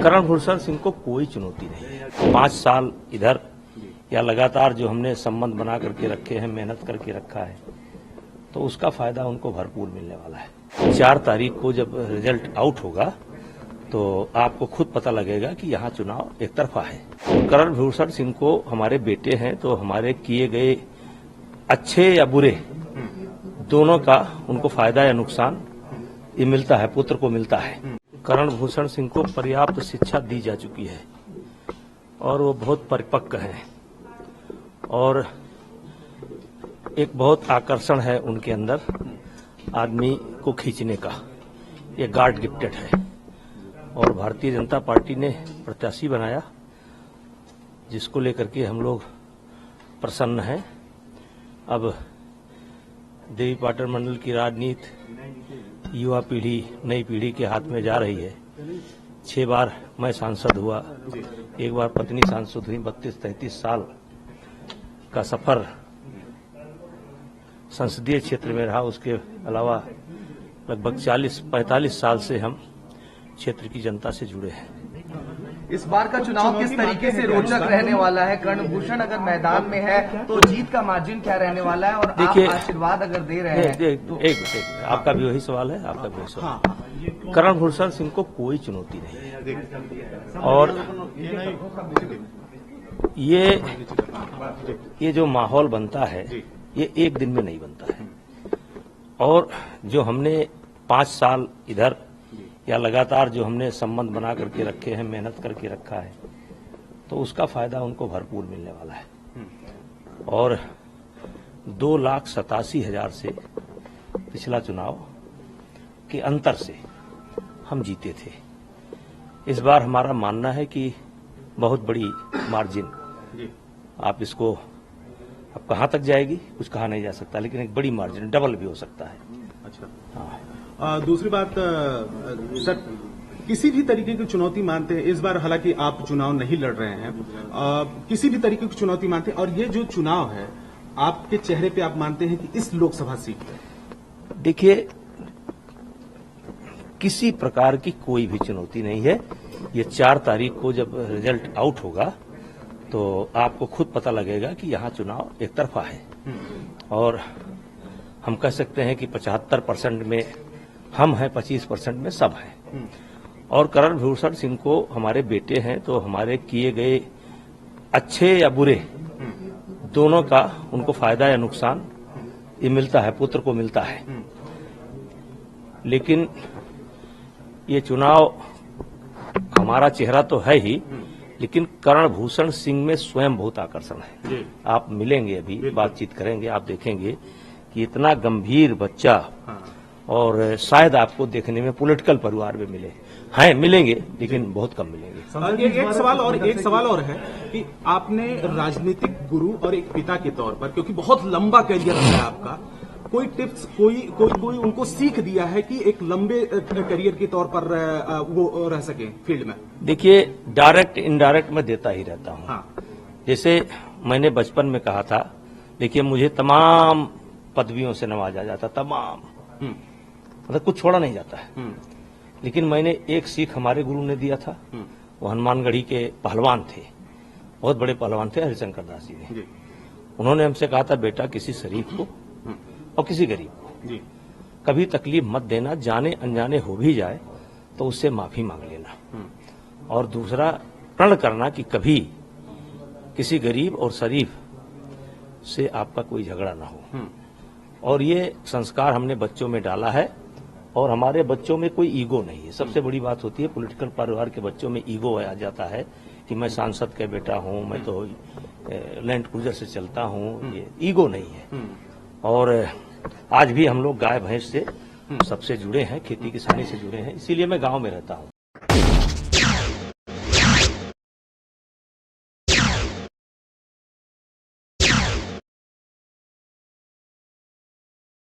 करण भूषण सिंह को कोई चुनौती नहीं है। 5 साल इधर या लगातार जो हमने संबंध बना करके रखे हैं, मेहनत करके रखा है, तो उसका फायदा उनको भरपूर मिलने वाला है। 4 तारीख को जब रिजल्ट आउट होगा तो आपको खुद पता लगेगा कि यहाँ चुनाव एक तरफा है। करण भूषण सिंह को हमारे बेटे हैं, तो हमारे किए गए अच्छे या बुरे दोनों का उनको फायदा या नुकसान ये मिलता है, पुत्र को मिलता है। करण भूषण सिंह को पर्याप्त शिक्षा दी जा चुकी है और वो बहुत परिपक्व हैं और एक बहुत आकर्षण है उनके अंदर आदमी को खींचने का, ये गॉड गिफ्टेड है। और भारतीय जनता पार्टी ने प्रत्याशी बनाया जिसको लेकर के हम लोग प्रसन्न हैं। अब देवी पाटन मंडल की राजनीति युवा पीढ़ी, नई पीढ़ी के हाथ में जा रही है। 6 बार मैं सांसद हुआ, 1 बार पत्नी सांसद हुई। 32-33 साल का सफर संसदीय क्षेत्र में रहा। उसके अलावा लगभग 40-45 साल से हम क्षेत्र की जनता से जुड़े हैं। इस बार का चुनाव किस तरीके से रोचक रहने वाला है? कर्णभूषण अगर मैदान में है तो जीत का मार्जिन क्या रहने वाला है? और आप आशीर्वाद अगर दे रहे हैं तो एक आपका भी वही सवाल है, आपका भी वही सवाल। करण भूषण सिंह को कोई चुनौती नहीं है और ये जो माहौल बनता है ये एक दिन में नहीं बनता है। और जो हमने 5 साल इधर या लगातार जो हमने संबंध बना करके रखे हैं, मेहनत करके रखा है, तो उसका फायदा उनको भरपूर मिलने वाला है। और 2,87,000 से पिछला चुनाव के अंतर से हम जीते थे। इस बार हमारा मानना है कि बहुत बड़ी मार्जिन, आप इसको अब कहां तक जाएगी कुछ कहा नहीं जा सकता, लेकिन एक बड़ी मार्जिन, डबल भी हो सकता है। अच्छा, हाँ। दूसरी बात सर, किसी भी तरीके की चुनौती मानते हैं इस बार, हालांकि आप चुनाव नहीं लड़ रहे हैं, किसी भी तरीके की चुनौती मानते हैं, और ये जो चुनाव है आपके चेहरे पे आप मानते हैं कि इस लोकसभा सीट पे? देखिए, किसी प्रकार की कोई भी चुनौती नहीं है। ये 4 तारीख को जब रिजल्ट आउट होगा तो आपको खुद पता लगेगा कि यहाँ चुनाव एक तरफा है। और हम कह सकते हैं कि 75% में हम हैं, 25% में सब हैं। और करण भूषण सिंह को हमारे बेटे हैं, तो हमारे किए गए अच्छे या बुरे दोनों का उनको फायदा या नुकसान ये मिलता है, पुत्र को मिलता है। लेकिन ये चुनाव हमारा चेहरा तो है ही, लेकिन करण भूषण सिंह में स्वयं बहुत आकर्षण है। आप मिलेंगे, अभी बातचीत करेंगे, आप देखेंगे कि इतना गंभीर बच्चा, और शायद आपको देखने में पॉलिटिकल परिवार में मिलेंगे, लेकिन बहुत कम मिलेंगे। एक सवाल और है कि आपने राजनीतिक गुरु और एक पिता के तौर पर, क्योंकि बहुत लंबा करियर है आपका, कोई टिप्स, कोई उनको सीख दिया है कि एक लंबे करियर के तौर पर वो रह सके फील्ड में? देखिए, डायरेक्ट इनडायरेक्ट मैं देता ही रहता हूँ। हाँ। जैसे मैंने बचपन में कहा था, देखिए मुझे तमाम पदवियों से नवाजा जाता, तमाम, मतलब कुछ छोड़ा नहीं जाता है। लेकिन मैंने एक सीख हमारे गुरु ने दिया था, वो हनुमानगढ़ी के पहलवान थे, बहुत बड़े पहलवान थे, हरिशंकर दास जी ने। उन्होंने हमसे कहा था, बेटा किसी शरीफ को और किसी गरीब को कभी तकलीफ मत देना, जाने अनजाने हो भी जाए तो उससे माफी मांग लेना। और दूसरा, प्रण करना कि कभी किसी गरीब और शरीफ से आपका कोई झगड़ा ना हो। और ये संस्कार हमने बच्चों में डाला है, और हमारे बच्चों में कोई ईगो नहीं है। सबसे बड़ी बात होती है, पॉलिटिकल परिवार के बच्चों में ईगो आ जाता है कि मैं सांसद का बेटा हूं, मैं तो लैंड क्रूजर से चलता हूं, ये ईगो नहीं है। और आज भी हम लोग गाय भैंस से सबसे जुड़े हैं, खेती किसानी से जुड़े हैं, इसीलिए मैं गांव में रहता हूं।